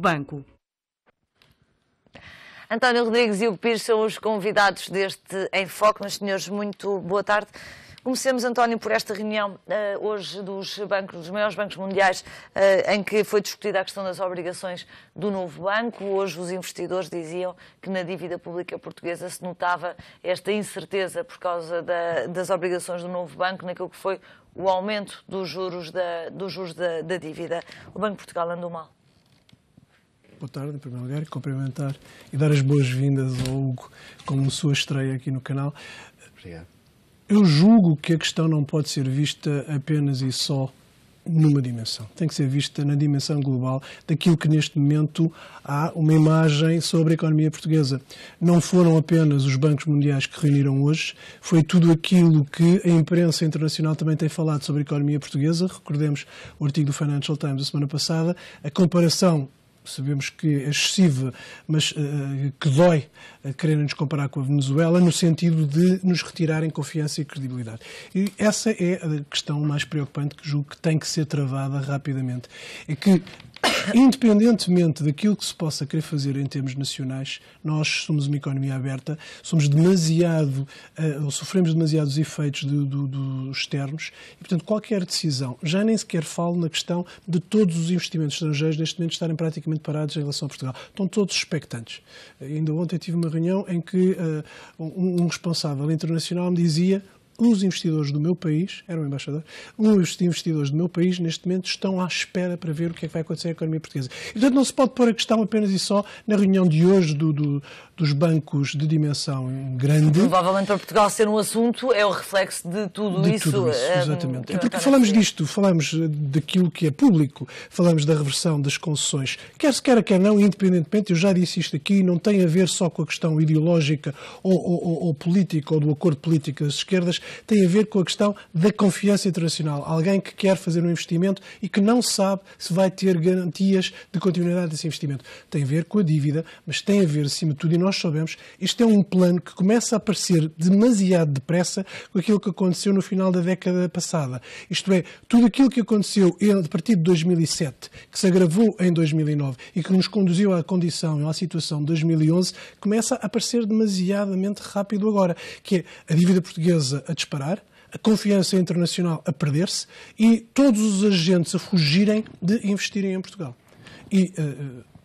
Banco. António Rodrigues e Hugo Pires são os convidados deste Em Foco. Meus senhores, muito boa tarde. Comecemos, António, por esta reunião hoje dos maiores bancos mundiais, em que foi discutida a questão das obrigações do novo banco. Hoje os investidores diziam que na dívida pública portuguesa se notava esta incerteza por causa das obrigações do novo banco, naquilo que foi o aumento dos juros da dívida. O Banco de Portugal andou mal. Boa tarde, em primeiro lugar, e cumprimentar e dar as boas-vindas ao Hugo como sua estreia aqui no canal. Obrigado. Eu julgo que a questão não pode ser vista apenas e só numa dimensão. Tem que ser vista na dimensão global daquilo que neste momento há uma imagem sobre a economia portuguesa. Não foram apenas os bancos mundiais que reuniram hoje, foi tudo aquilo que a imprensa internacional também tem falado sobre a economia portuguesa. Recordemos o artigo do Financial Times da semana passada, a comparação. Sabemos que é excessiva, mas que dói querer nos comparar com a Venezuela, no sentido de nos retirarem confiança e credibilidade. E essa é a questão mais preocupante que julgo que tem que ser travada rapidamente. É que, independentemente daquilo que se possa querer fazer em termos nacionais, nós somos uma economia aberta, somos demasiado, ou sofremos demasiados efeitos dos externos, e, portanto, qualquer decisão, já nem sequer falo na questão de todos os investimentos estrangeiros neste momento estarem praticamente parados em relação a Portugal. Estão todos expectantes. Ainda ontem tive uma reunião em que um responsável internacional me dizia: os investidores do meu país, era um embaixador, os investidores do meu país, neste momento, estão à espera para ver o que é que vai acontecer à economia portuguesa. E, portanto, não se pode pôr a questão apenas e só na reunião de hoje dos bancos de dimensão grande. Provavelmente para Portugal ser um assunto é o reflexo de tudo isso. Exatamente. É porque falamos disto, falamos daquilo que é público, falamos da reversão das concessões. Quer se queira, quer não, independentemente, eu já disse isto aqui, não tem a ver só com a questão ideológica ou política ou do acordo político das esquerdas, tem a ver com a questão da confiança internacional. Alguém que quer fazer um investimento e que não sabe se vai ter garantias de continuidade desse investimento. Tem a ver com a dívida, mas tem a ver, acima de tudo, e nós sabemos, este é um plano que começa a aparecer demasiado depressa com aquilo que aconteceu no final da década passada. Isto é, tudo aquilo que aconteceu a partir de 2007, que se agravou em 2009 e que nos conduziu à condição, à situação de 2011, começa a aparecer demasiadamente rápido agora, que é a dívida portuguesa a disparar, a confiança internacional a perder-se e todos os agentes a fugirem de investirem em Portugal. E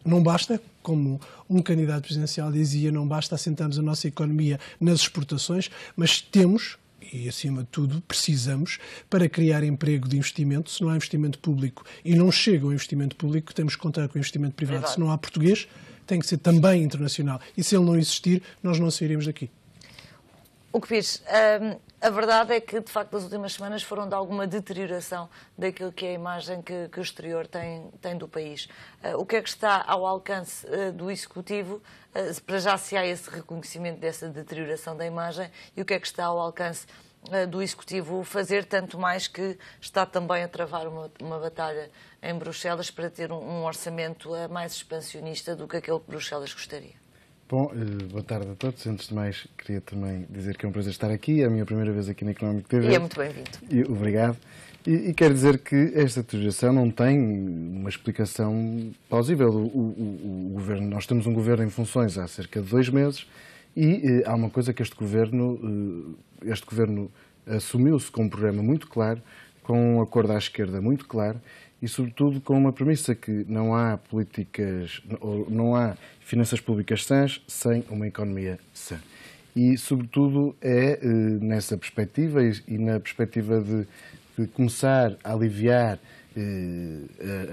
não basta, como um candidato presidencial dizia, não basta assentarmos a nossa economia nas exportações, mas temos, e acima de tudo precisamos, para criar emprego de investimento. Se não há investimento público e não chega ao investimento público, temos que contar com o investimento privado. Se não há português, tem que ser também internacional. E se ele não existir, nós não sairemos daqui. O que fiz? A verdade é que, de facto, as últimas semanas foram de alguma deterioração daquilo que é a imagem que o exterior tem do país. O que é que está ao alcance do Executivo, para já se há esse reconhecimento dessa deterioração da imagem, e o que é que está ao alcance do Executivo fazer, tanto mais que está também a travar uma batalha em Bruxelas para ter um orçamento mais expansionista do que aquele que Bruxelas gostaria? Bom, boa tarde a todos. Antes de mais, queria também dizer que é um prazer estar aqui. É a minha primeira vez aqui na Económico TV. E é muito bem-vindo. Obrigado. E quero dizer que esta deterioração não tem uma explicação plausível. O governo, nós temos um governo em funções há cerca de 2 meses e há uma coisa que este governo assumiu-se com um programa muito claro, com um acordo à esquerda muito claro e, sobretudo, com uma premissa que não há políticas, ou não há finanças públicas sãs sem uma economia sã. E, sobretudo, é nessa perspectiva e na perspectiva de começar a aliviar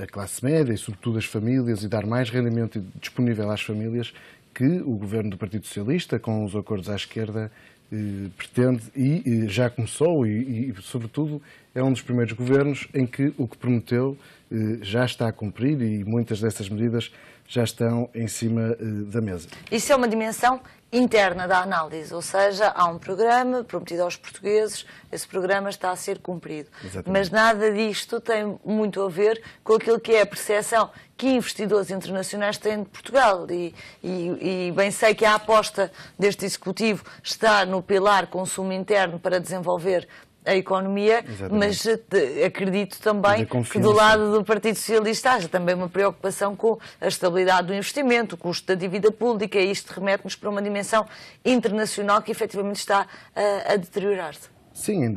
a classe média e, sobretudo, as famílias e dar mais rendimento disponível às famílias que o governo do Partido Socialista, com os acordos à esquerda, pretende e já começou e, sobretudo, é um dos primeiros governos em que o que prometeu já está a cumprir e muitas dessas medidas já estão em cima da mesa. Isso é uma dimensão interna da análise, ou seja, há um programa prometido aos portugueses, esse programa está a ser cumprido. Exatamente. Mas nada disto tem muito a ver com aquilo que é a percepção que investidores internacionais têm de Portugal. E bem sei que a aposta deste Executivo está no pilar consumo interno para desenvolver a economia, Exatamente. mas acredito também que do lado do Partido Socialista haja também uma preocupação com a estabilidade do investimento, o custo da dívida pública, e isto remete-nos para uma dimensão internacional que efetivamente está a deteriorar-se. Sim,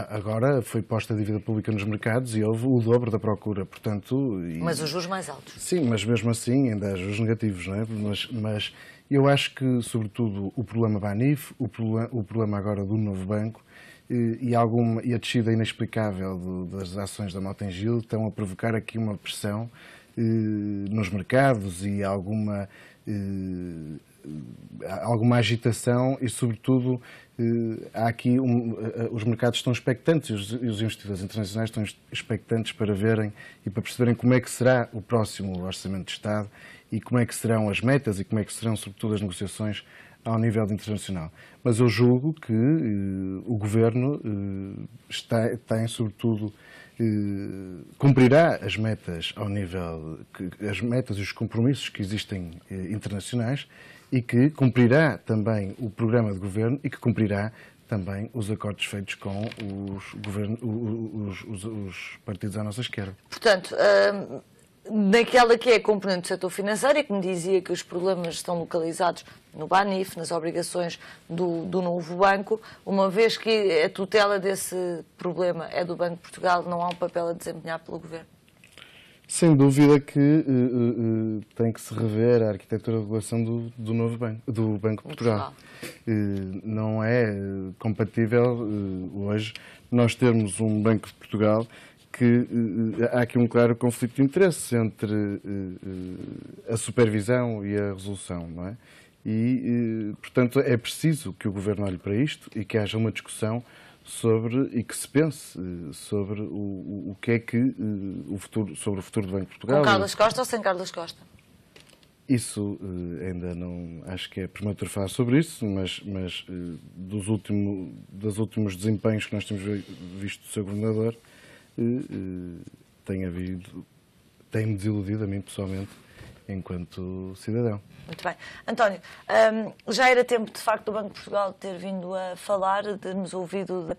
agora foi posta a dívida pública nos mercados e houve o dobro da procura, portanto... Mas os juros mais altos. Sim, mas mesmo assim ainda há juros negativos, não é? Mas eu acho que, sobretudo, o problema Banif, o problema agora do novo banco e a descida inexplicável das ações da Mota-Engil estão a provocar aqui uma pressão nos mercados e alguma agitação e, sobretudo, há aqui os mercados estão expectantes e os investidores internacionais estão expectantes para verem e para perceberem como é que será o próximo Orçamento de Estado e como é que serão as metas e como é que serão, sobretudo, as negociações ao nível internacional. Mas eu julgo que o Governo tem, sobretudo, cumprirá as metas ao nível, as metas e os compromissos que existem internacionais e que cumprirá também o programa de governo e que cumprirá também os acordos feitos com os partidos à nossa esquerda. Portanto, naquela que é a componente do setor financeiro, e que me dizia que os problemas estão localizados no Banif, nas obrigações do novo banco, uma vez que a tutela desse problema é do Banco de Portugal, não há um papel a desempenhar pelo Governo? Sem dúvida que tem que se rever a arquitetura de regulação do novo banco, do Banco de Portugal. Não é compatível hoje nós termos um Banco de Portugal que há aqui um claro conflito de interesse entre a supervisão e a resolução, não é? E, portanto, é preciso que o Governo olhe para isto e que haja uma discussão e que se pense sobre o que é que sobre o futuro do Banco de Portugal. Com Carlos Costa ou sem Carlos Costa? Isso ainda não, acho que é prematuro falar sobre isso, mas dos últimos desempenhos que nós temos visto do Sr. Governador, tem-me desiludido a mim pessoalmente, enquanto cidadão. Muito bem. António, já era tempo, de facto, do Banco de Portugal ter vindo a falar, termos ouvido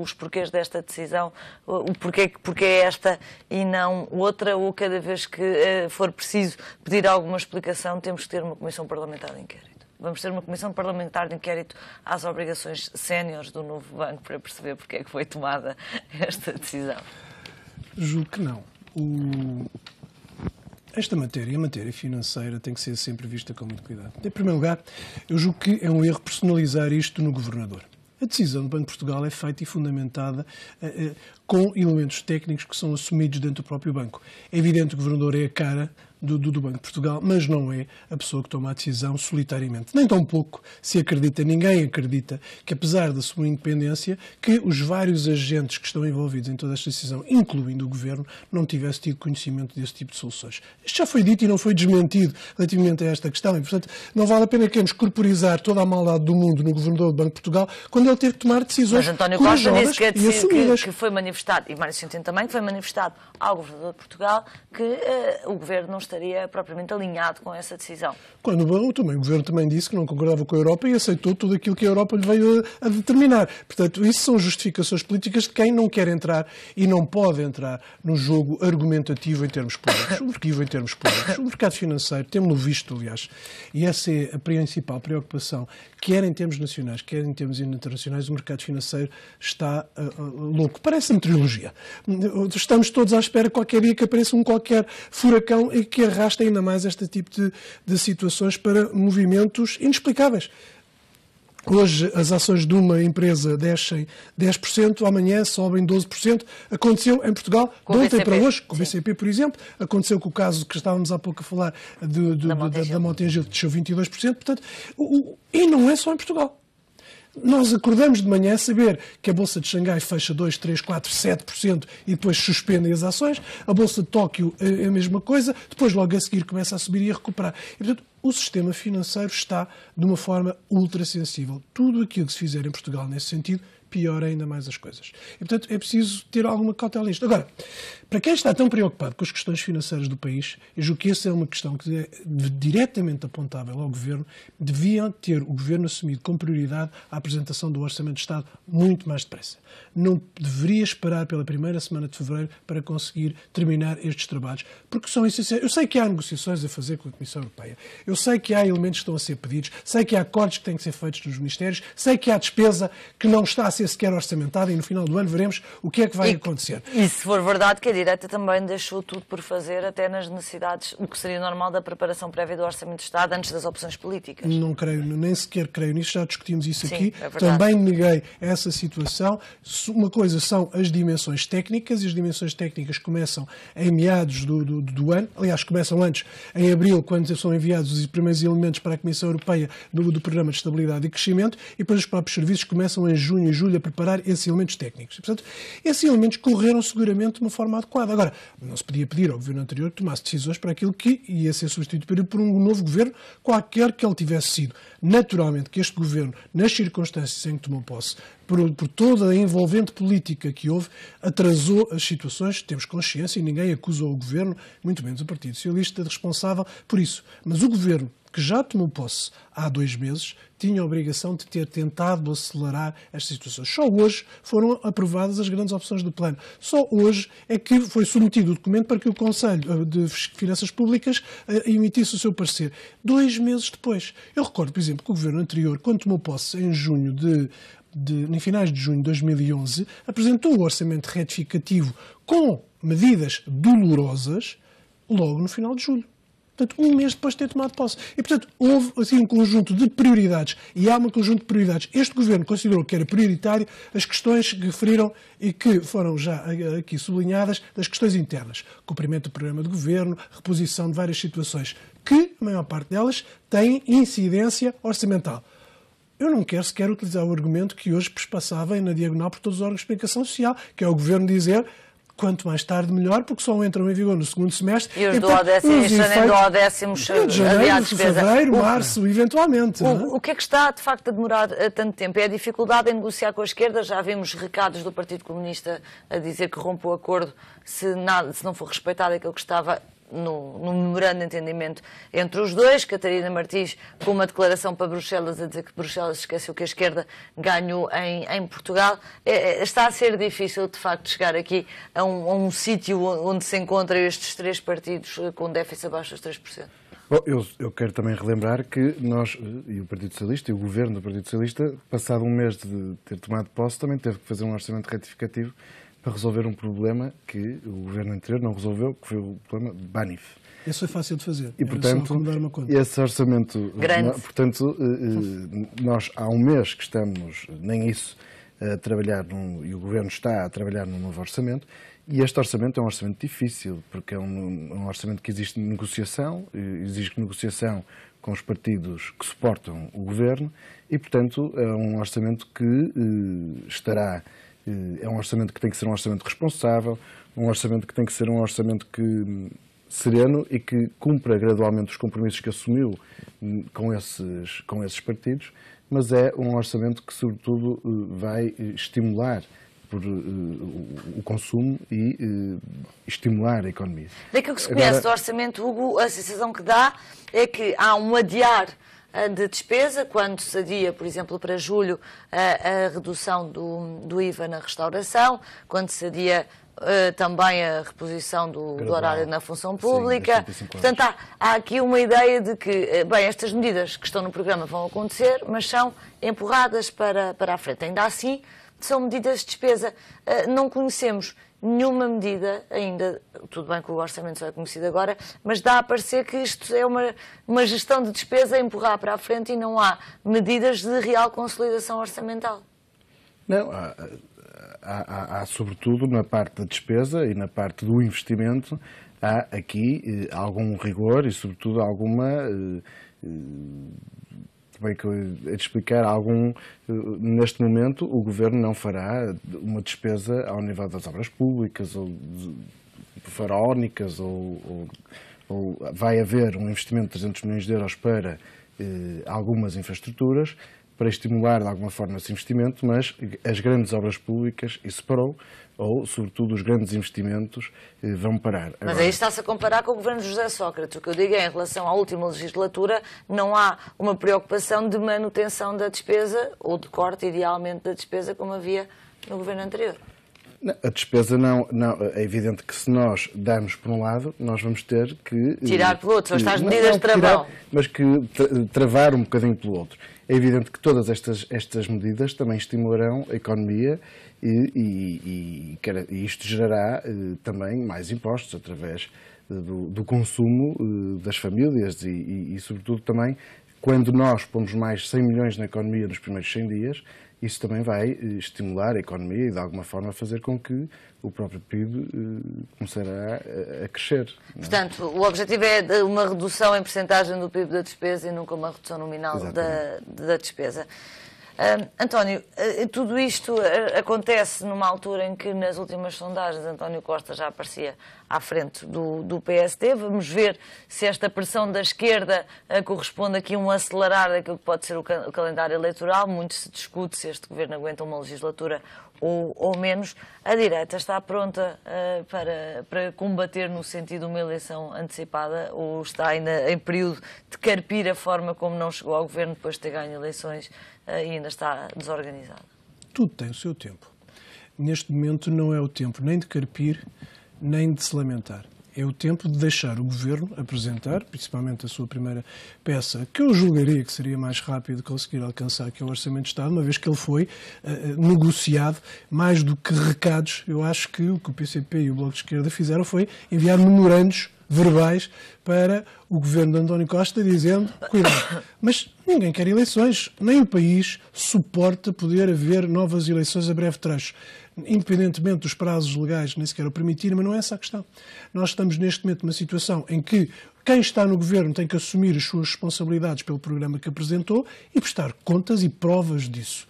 os porquês desta decisão, o porquê é esta e não outra, ou cada vez que for preciso pedir alguma explicação, temos que ter uma comissão parlamentar de inquérito. Vamos ter uma comissão parlamentar de inquérito às obrigações séniores do novo banco para perceber porque é que foi tomada esta decisão. Julgo que não. Esta matéria, a matéria financeira, tem que ser sempre vista com muito cuidado. Em primeiro lugar, eu julgo que é um erro personalizar isto no Governador. A decisão do Banco de Portugal é feita e fundamentada com elementos técnicos que são assumidos dentro do próprio banco. É evidente que o Governador é a cara do Banco de Portugal, mas não é a pessoa que toma a decisão solitariamente. Nem tão pouco se acredita, ninguém acredita, que apesar da sua independência, que os vários agentes que estão envolvidos em toda esta decisão, incluindo o Governo, não tivessem tido conhecimento desse tipo de soluções. Isto já foi dito e não foi desmentido relativamente a esta questão e, portanto, não vale a pena queremos corporizar toda a maldade do mundo no Governador do Banco de Portugal quando ele teve que tomar decisões corajosas e assumidas. Que foi manifestado, e Mário Centeno também, que foi manifestado ao Governador de Portugal que o Governo não estaria propriamente alinhado com essa decisão. Quando o Governo também disse que não concordava com a Europa e aceitou tudo aquilo que a Europa lhe veio a determinar. Portanto, isso são justificações políticas de quem não quer entrar e não pode entrar no jogo argumentativo em termos políticos. O mercado financeiro, temos-lo visto, aliás, e essa é a principal preocupação, quer em termos nacionais, quer em termos internacionais, o mercado financeiro está louco. Parece-me trilogia. Estamos todos à espera qualquer dia que apareça um qualquer furacão e que arrasta ainda mais este tipo de situações para movimentos inexplicáveis. Hoje as ações de uma empresa descem 10%, amanhã sobem 12%. Aconteceu em Portugal, de ontem para hoje, com o BCP, por exemplo. Aconteceu com o caso que estávamos há pouco a falar da Mota-Engil, que desceu 22%. Portanto, e não é só em Portugal. Nós acordamos de manhã a saber que a Bolsa de Xangai fecha 2, 3, 4, 7% e depois suspendem as ações. A Bolsa de Tóquio é a mesma coisa. Depois, logo a seguir, começa a subir e a recuperar. E, portanto, o sistema financeiro está de uma forma ultrassensível. Tudo aquilo que se fizer em Portugal nesse sentido piora ainda mais as coisas. E, portanto, é preciso ter alguma cautela nisto. Agora, Para quem está tão preocupado com as questões financeiras do país, eu julgo que essa é uma questão que é diretamente apontável ao Governo. Deviam ter o Governo assumido como prioridade a apresentação do Orçamento de Estado muito mais depressa. Não deveria esperar pela primeira semana de fevereiro para conseguir terminar estes trabalhos, porque são essenciais. Eu sei que há negociações a fazer com a Comissão Europeia, eu sei que há elementos que estão a ser pedidos, sei que há acordos que têm que ser feitos nos ministérios, sei que há despesa que não está a ser sequer orçamentada e no final do ano veremos o que é que vai acontecer. E se for verdade que a direita também deixou tudo por fazer, até nas necessidades, o que seria normal da preparação prévia do Orçamento de Estado antes das opções políticas. Não creio, nem sequer creio nisso, já discutimos isso Sim, aqui. é verdade. Também neguei essa situação. Uma coisa são as dimensões técnicas, e as dimensões técnicas começam em meados do ano, aliás, começam antes, em abril, quando são enviados os primeiros elementos para a Comissão Europeia do Programa de Estabilidade e Crescimento, e depois os próprios serviços começam em junho e julho a preparar esses elementos técnicos. E, portanto, esses elementos correram seguramente de uma forma adequada. Agora, não se podia pedir ao Governo anterior que tomasse decisões para aquilo que ia ser substituído por um novo Governo, qualquer que ele tivesse sido. Naturalmente que este Governo, nas circunstâncias em que tomou posse, por toda a envolvente política que houve, atrasou as situações, temos consciência, e ninguém acusou o Governo, muito menos o Partido Socialista, de responsável por isso. Mas o Governo, que já tomou posse há 2 meses, tinha a obrigação de ter tentado acelerar estas situações. Só hoje foram aprovadas as grandes opções do plano. Só hoje é que foi submetido o documento para que o Conselho de Finanças Públicas emitisse o seu parecer. 2 meses depois. Eu recordo, por exemplo, que o Governo anterior, quando tomou posse em junho em finais de junho de 2011, apresentou o orçamento retificativo com medidas dolorosas logo no final de julho. Portanto, 1 mês depois de ter tomado posse. E, portanto, houve assim um conjunto de prioridades. E há um conjunto de prioridades. Este Governo considerou que era prioritário as questões que referiram e que foram já aqui sublinhadas das questões internas. Cumprimento do programa de Governo, reposição de várias situações que, a maior parte delas, têm incidência orçamental. Eu não quero sequer utilizar o argumento que hoje passava na diagonal por todos os órgãos de explicação social, que é o Governo dizer quanto mais tarde melhor, porque só entram em vigor no segundo semestre. E os duodécimos, nem duodécimos de janeiro, fevereiro, março, eventualmente. O que é que está, de facto, a demorar tanto tempo? É a dificuldade em negociar com a esquerda? Já vimos recados do Partido Comunista a dizer que rompe o acordo se não for respeitado aquilo que estava no memorando de entendimento entre os dois. Catarina Martins com uma declaração para Bruxelas a dizer que Bruxelas esqueceu que a esquerda ganhou em Portugal. Está a ser difícil, de facto, chegar aqui a um sítio onde se encontram estes 3 partidos com déficit abaixo dos 3%. Bom, eu quero também relembrar que nós, e o Partido Socialista, e o Governo do Partido Socialista, passado 1 mês de ter tomado posse, também teve que fazer um orçamento retificativo para resolver um problema que o Governo anterior não resolveu, que foi o problema de Banif. Isso foi fácil de fazer. E, portanto, esse orçamento... Grande. Portanto, nós há 1 mês que estamos, nem isso, a trabalhar, e o Governo está a trabalhar num novo orçamento, e este orçamento é um orçamento difícil, porque é um orçamento que existe negociação, exige negociação com os partidos que suportam o Governo, e, portanto, é um orçamento que estará... É um orçamento que tem que ser um orçamento responsável, um orçamento que tem que ser um orçamento sereno e que cumpra gradualmente os compromissos que assumiu com esses partidos, mas é um orçamento que, sobretudo, vai estimular o consumo e estimular a economia. Daquilo que se conhece do orçamento, Hugo, a sensação que dá é que há um adiar de despesa, quando se adia, por exemplo, para julho, a redução do IVA na restauração, quando se adia também a reposição do horário na função pública. Sim, portanto, há aqui uma ideia de que, bem, estas medidas que estão no programa vão acontecer, mas são empurradas para a frente. Ainda assim, são medidas de despesa. Não conhecemos nenhuma medida ainda, tudo bem que o orçamento só é conhecido agora, mas dá a parecer que isto é uma gestão de despesa a empurrar para a frente e não há medidas de real consolidação orçamental. Não, há sobretudo na parte da despesa e na parte do investimento, há aqui algum rigor e sobretudo alguma... bem que eu hei de explicar, neste momento o Governo não fará uma despesa ao nível das obras públicas ou faraónicas ou vai haver um investimento de 300 milhões de euros para algumas infraestruturas, para estimular de alguma forma esse investimento, mas as grandes obras públicas, isso parou, ou, sobretudo, os grandes investimentos vão parar. Mas aí está-se a comparar com o governo de José Sócrates. O que eu digo é, em relação à última legislatura, não há uma preocupação de manutenção da despesa, ou de corte, idealmente, da despesa, como havia no governo anterior. Não, a despesa não. É evidente que se nós darmos por um lado, nós vamos ter que... Tirar pelo outro, mas as medidas de travão. Mas que travar um bocadinho pelo outro. É evidente que todas estas medidas também estimularão a economia e isto gerará também mais impostos através do consumo das famílias e, sobretudo, também, quando nós pomos mais 100 milhões na economia nos primeiros 100 dias, isso também vai estimular a economia e, de alguma forma, fazer com que o próprio PIB começará a crescer. Portanto, o objetivo é uma redução em percentagem do PIB da despesa e nunca uma redução nominal da despesa. António, tudo isto acontece numa altura em que, nas últimas sondagens, António Costa já aparecia à frente do PSD. Vamos ver se esta pressão da esquerda corresponde aqui a um acelerar daquilo que pode ser o calendário eleitoral. Muito se discute se este governo aguenta uma legislatura ou menos. A direita está pronta para combater no sentido de uma eleição antecipada, ou está ainda em período de carpir a forma como não chegou ao governo depois de ter ganho eleições e ainda está desorganizada? Tudo tem o seu tempo. Neste momento não é o tempo nem de carpir, nem de se lamentar. É o tempo de deixar o Governo apresentar, principalmente a sua primeira peça, que eu julgaria que seria mais rápido conseguir alcançar, que é o Orçamento de Estado, uma vez que ele foi negociado mais do que recados. Eu acho que o PCP e o Bloco de Esquerda fizeram foi enviar memorandos verbais para o governo de António Costa dizendo, cuidado, mas ninguém quer eleições, nem o país suporta poder haver novas eleições a breve trecho. Independentemente dos prazos legais, nem sequer o permitir, mas não é essa a questão. Nós estamos neste momento numa situação em que quem está no governo tem que assumir as suas responsabilidades pelo programa que apresentou e prestar contas e provas disso.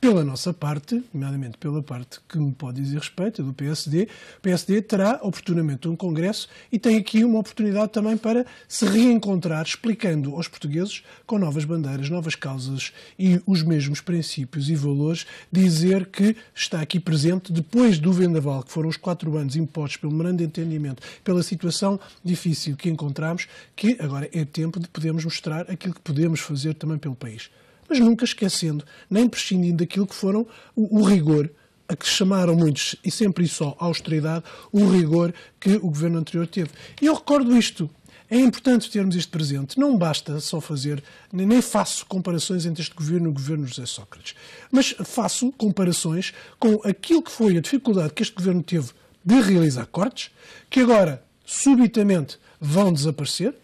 Pela nossa parte, nomeadamente pela parte que me pode dizer respeito, do PSD, o PSD terá oportunamente um congresso e tem aqui uma oportunidade também para se reencontrar, explicando aos portugueses, com novas bandeiras, novas causas e os mesmos princípios e valores, dizer que está aqui presente, depois do vendaval, que foram os 4 anos impostos pelo memorando de entendimento, pela situação difícil que encontramos, que agora é tempo de podermos mostrar aquilo que podemos fazer também pelo país. Mas nunca esquecendo, nem prescindindo daquilo que foram o rigor, a que chamaram muitos, e sempre e só austeridade, o rigor que o governo anterior teve. E eu recordo isto. É importante termos isto presente. Não basta só fazer, nem faço comparações entre este governo e o governo de José Sócrates, mas faço comparações com aquilo que foi a dificuldade que este governo teve de realizar cortes, que agora, subitamente, vão desaparecer,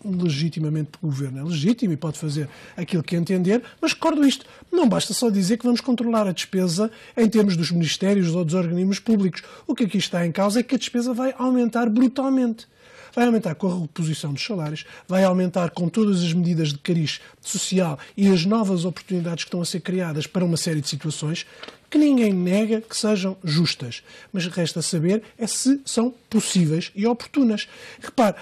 legitimamente, porque o governo é legítimo e pode fazer aquilo que entender, mas recordo isto, não basta só dizer que vamos controlar a despesa em termos dos ministérios ou dos organismos públicos. O que aqui está em causa é que a despesa vai aumentar brutalmente. Vai aumentar com a reposição dos salários, vai aumentar com todas as medidas de cariz social e as novas oportunidades que estão a ser criadas para uma série de situações que ninguém nega que sejam justas. Mas resta saber é se são possíveis e oportunas. Repare,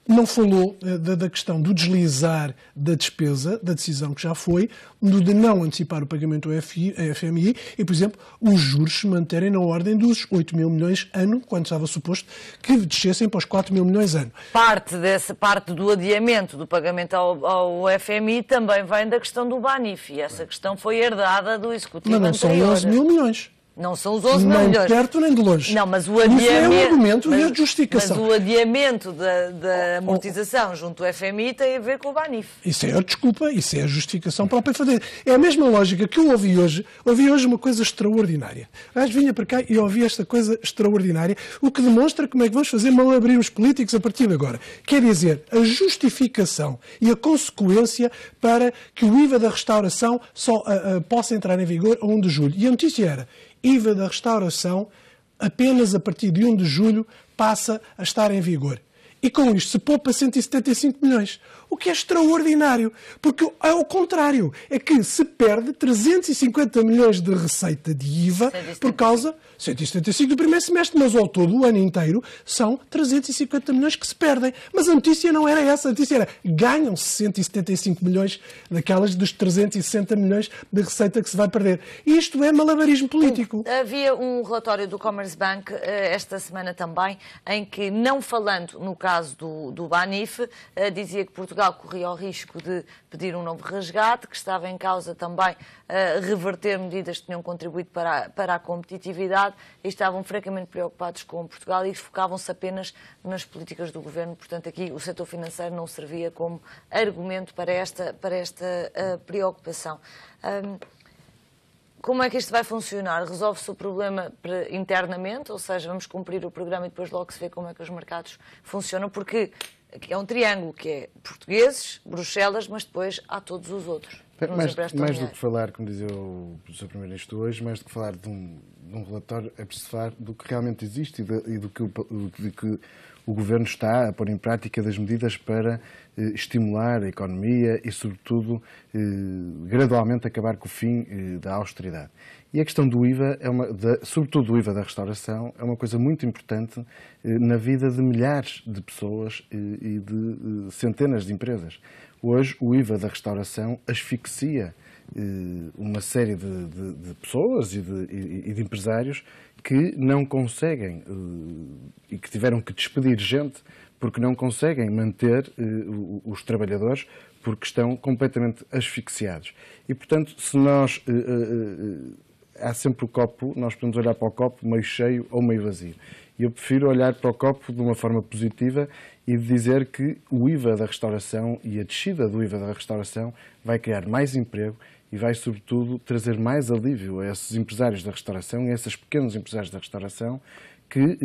não falou da questão do deslizar da despesa, da decisão que já foi, de não antecipar o pagamento ao FMI e, por exemplo, os juros se manterem na ordem dos 8 mil milhões ano, quando estava suposto que descessem para os 4 mil milhões ano. Parte do adiamento do pagamento ao FMI também vem da questão do Banif, e essa questão foi herdada do Executivo anterior. Mas não são 11 mil milhões. Não são os 11 mil milhões. Nem de perto nem de longe. Não, mas o adiamento... Isso é um argumento e a justificação. Mas o adiamento da amortização junto ao FMI tem a ver com o Banif. Isso é a desculpa, isso é a justificação própria. É a mesma lógica que eu ouvi hoje. Ouvi hoje uma coisa extraordinária. Vinha para cá e ouvi esta coisa extraordinária, o que demonstra como é que vamos fazer malabarismos políticos a partir de agora. Quer dizer, a justificação e a consequência para que o IVA da restauração só possa entrar em vigor a 1 de julho. E a notícia era: IVA da restauração, apenas a partir de 1 de julho, passa a estar em vigor. E com isto se poupa 175 milhões. O que é extraordinário. Porque é o contrário. É que se perde 350 milhões de receita de IVA por causa... 175 do primeiro semestre, mas ao todo, o ano inteiro, são 350 milhões que se perdem. Mas a notícia não era essa. A notícia era ganham-se 175 milhões daquelas dos 360 milhões de receita que se vai perder. E isto é malabarismo político. Havia um relatório do Commerzbank esta semana também, em que, não falando no caso do Banif, dizia que Portugal corria o risco de pedir um novo resgate, que estava em causa também reverter medidas que tinham contribuído para a competitividade e estavam francamente preocupados com Portugal e focavam-se apenas nas políticas do governo. Portanto, aqui o setor financeiro não servia como argumento para esta preocupação. Como é que isto vai funcionar? Resolve-se o problema internamente, ou seja, vamos cumprir o programa e depois logo se vê como é que os mercados funcionam, porque é um triângulo, que é portugueses, Bruxelas, mas depois há todos os outros. Mais do que falar, como dizia o Sr. Primeiro-Ministro hoje, mais do que falar de um relatório, é preciso falar do que realmente existe e do que o Governo está a pôr em prática das medidas para estimular a economia e, sobretudo, gradualmente acabar com o fim da austeridade. E a questão do IVA, sobretudo do IVA da restauração, é uma coisa muito importante na vida de milhares de pessoas e de centenas de empresas. Hoje, o IVA da restauração asfixia uma série de pessoas e de empresários que não conseguem e que tiveram que despedir gente porque não conseguem manter os trabalhadores porque estão completamente asfixiados. E, portanto, se nós... há sempre o copo, nós podemos olhar para o copo meio cheio ou meio vazio. E eu prefiro olhar para o copo de uma forma positiva e dizer que o IVA da restauração e a descida do IVA da restauração vai criar mais emprego e vai, sobretudo, trazer mais alívio a esses empresários da restauração e a esses pequenos empresários da restauração que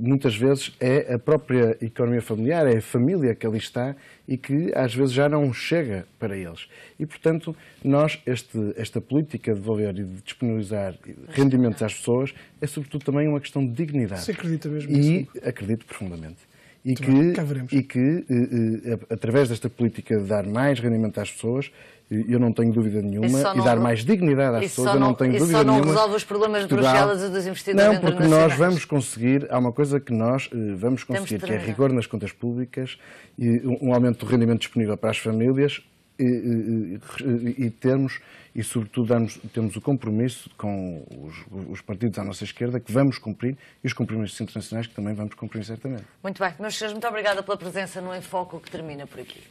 muitas vezes é a própria economia familiar, é a família que ali está e que às vezes já não chega para eles. E, portanto, nós, esta política de devolver e de disponibilizar rendimentos às pessoas é sobretudo também uma questão de dignidade. Você acredita mesmo nisso? E acredito profundamente. E que, através desta política de dar mais rendimento às pessoas, eu não tenho dúvida nenhuma, e dar mais dignidade às pessoas, eu não tenho dúvida nenhuma. Isso só não resolve os problemas de Bruxelas e dos investidores internacionais. Não, porque nós vamos conseguir, há uma coisa que nós vamos conseguir, que é rigor nas contas públicas, e um aumento do rendimento disponível para as famílias, e sobretudo temos o compromisso com os partidos à nossa esquerda que vamos cumprir e os compromissos internacionais que também vamos cumprir certamente. Muito bem, meus senhores, muito obrigada pela presença no Em Foco, que termina por aqui.